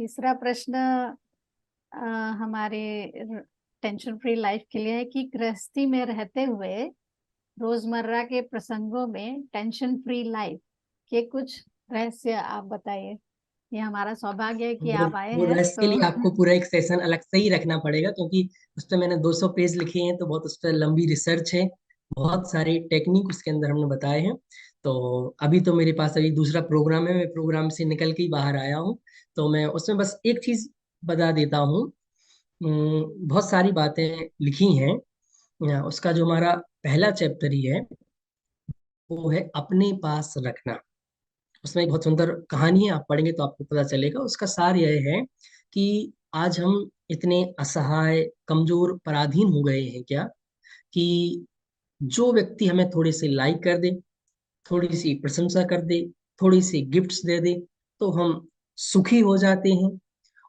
तीसरा प्रश्न अ, हमारे टेंशन फ्री लाइफ के लिए है कि गृहस्थी में रहते हुए रोजमर्रा के प्रसंगों में टेंशन फ्री लाइफ के कुछ रहस्य आप बताइए। ये हमारा सौभाग्य है कि वो आप आए वो हैं रहस्य के तो लिए आपको पूरा एक सेशन अलग से ही रखना पड़ेगा, क्योंकि उस पर मैंने 200 पेज लिखे हैं, तो बहुत उस पर लंबी रिसर्च है। बहुत सारे टेक्निक उसके अंदर हमने बताए हैं। तो अभी तो मेरे पास अभी दूसरा प्रोग्राम है, मैं प्रोग्राम से निकल के ही बाहर आया हूँ। तो मैं उसमें बस एक चीज बता देता हूँ। बहुत सारी बातें लिखी हैं। उसका जो हमारा पहला चैप्टर ही है, वो है अपने पास रखना। उसमें एक बहुत सुंदर कहानी है, आप पढ़ेंगे तो आपको पता चलेगा। उसका सार यह है कि आज हम इतने असहाय, कमजोर, पराधीन हो गए हैं क्या, कि जो व्यक्ति हमें थोड़े से लाइक कर दे, थोड़ी सी प्रशंसा कर दे, थोड़ी सी गिफ्ट्स दे दे, तो हम सुखी हो जाते हैं।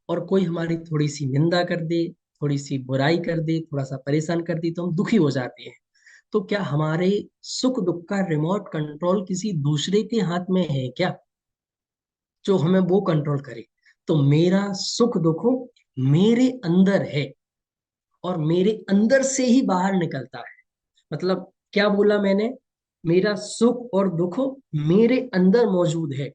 और कोई हमारी थोड़ी सी निंदा कर दे, थोड़ी सी बुराई कर दे, थोड़ा सा परेशान कर दे, तो हम दुखी हो जाते हैं। तो क्या हमारे सुख दुख का रिमोट कंट्रोल किसी दूसरे के हाथ में है क्या, जो हमें वो कंट्रोल करे? तो मेरा सुख दुख मेरे अंदर है, और मेरे अंदर से ही बाहर निकलता है। मतलब क्या बोला मैंने? मेरा सुख और दुख मेरे अंदर मौजूद है।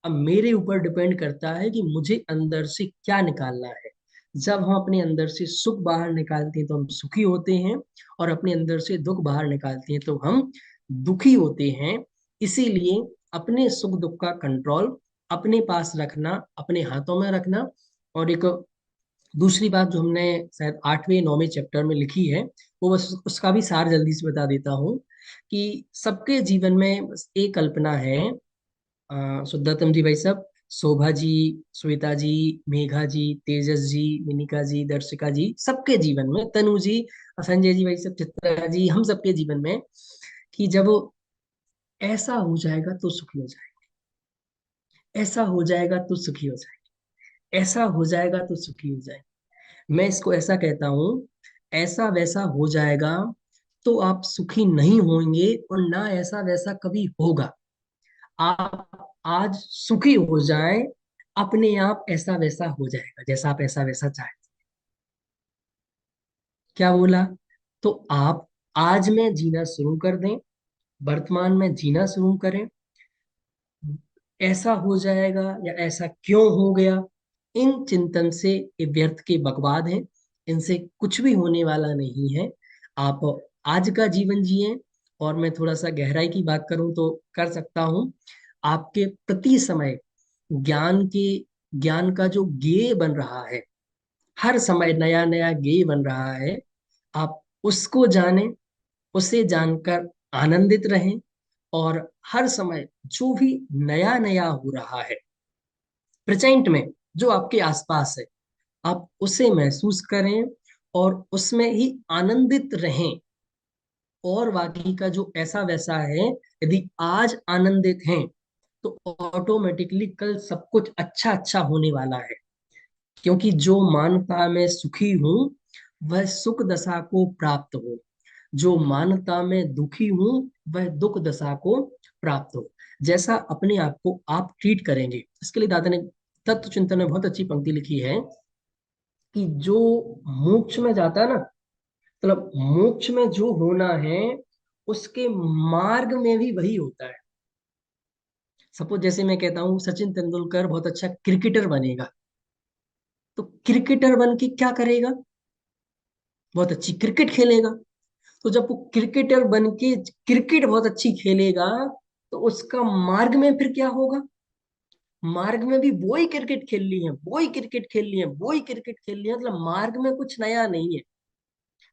अब मेरे ऊपर डिपेंड करता है कि मुझे अंदर से क्या निकालना है। जब हम अपने अंदर से सुख बाहर निकालते हैं तो हम सुखी होते हैं, और अपने अंदर से दुख बाहर निकालते हैं तो हम दुखी होते हैं। इसीलिए अपने सुख दुख का कंट्रोल अपने पास रखना, अपने हाथों में रखना। और एक दूसरी बात जो हमने शायद 8वें 9वें चैप्टर में लिखी है, वो बस उसका भी सार जल्दी से बता देता हूँ। कि सबके जीवन में बस एक कल्पना है। शुद्धतम जी, भाई साहब, शोभा जी, श्वेता जी, मेघा जी, तेजस जी, मिनिका जी, दर्शिका जी, सबके जीवन में, तनु जी, संजय जी, भाई साहब, चित्रा जी, हम सबके जीवन में, कि जब ऐसा हो जाएगा तो सुखी हो जाएगा, ऐसा हो जाएगा तो सुखी हो जाएगा, ऐसा हो जाएगा तो सुखी हो जाएगा। मैं इसको ऐसा कहता हूँ, ऐसा वैसा हो जाएगा तो आप सुखी नहीं होंगे, और ना ऐसा वैसा कभी होगा। आप आज सुखी हो जाएं, अपने आप ऐसा वैसा हो जाएगा, जैसा आप ऐसा वैसा चाहते। क्या बोला? तो आप आज में जीना शुरू कर दें, वर्तमान में जीना शुरू करें। ऐसा हो जाएगा या ऐसा क्यों हो गया, इन चिंतन से, ये व्यर्थ के बकवाद हैं। इनसे कुछ भी होने वाला नहीं है। आप आज का जीवन जिए। और मैं थोड़ा सा गहराई की बात करूं तो कर सकता हूं। आपके प्रति समय ज्ञान का जो गेय बन रहा है, हर समय नया नया गेय बन रहा है। आप उसको जानें, उसे जानकर आनंदित रहें। और हर समय जो भी नया नया हो रहा है प्रेजेंट में, जो आपके आसपास है, आप उसे महसूस करें और उसमें ही आनंदित रहें। और बाकी का जो ऐसा वैसा है, यदि आज आनंदित हैं तो ऑटोमेटिकली कल सब कुछ अच्छा अच्छा होने वाला है। क्योंकि जो मानता मैं सुखी हूं, वह सुख दशा को प्राप्त हो। जो मानता मैं दुखी हूं, वह दुख दशा को प्राप्त हो। जैसा अपने आप को आप ट्रीट करेंगे, इसके लिए दादा ने तत्व चिंतन में बहुत अच्छी पंक्ति लिखी है कि जो मोक्ष में जाता है ना, मतलब मोक्ष में जो होना है, उसके मार्ग में भी वही होता है। सपोज जैसे मैं कहता हूँ सचिन तेंदुलकर बहुत अच्छा क्रिकेटर बनेगा, तो क्रिकेटर बन के क्या करेगा? बहुत अच्छी क्रिकेट खेलेगा। तो जब वो क्रिकेटर बन के क्रिकेट बहुत अच्छी खेलेगा, तो उसका मार्ग में फिर क्या होगा? मार्ग में भी वो ही क्रिकेट खेल ली है, वो ही क्रिकेट खेल ली है, वो ही क्रिकेट खेल ली है। मतलब मार्ग में कुछ नया नहीं है।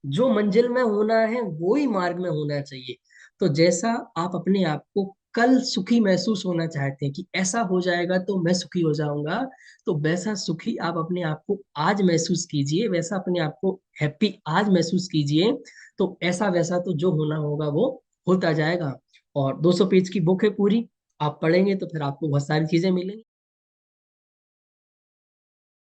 जो मंजिल में होना है वो ही मार्ग में होना चाहिए। तो जैसा आप अपने आप को कल सुखी महसूस होना चाहते हैं कि ऐसा हो जाएगा तो मैं सुखी हो जाऊंगा, तो वैसा सुखी आप अपने आप को आज महसूस कीजिए, वैसा अपने आप को हैप्पी आज महसूस कीजिए। तो ऐसा वैसा तो जो होना होगा वो होता जाएगा। और 200 पेज की बुक है पूरी, आप पढ़ेंगे तो फिर आपको बहुत सारी चीजें मिलेंगी।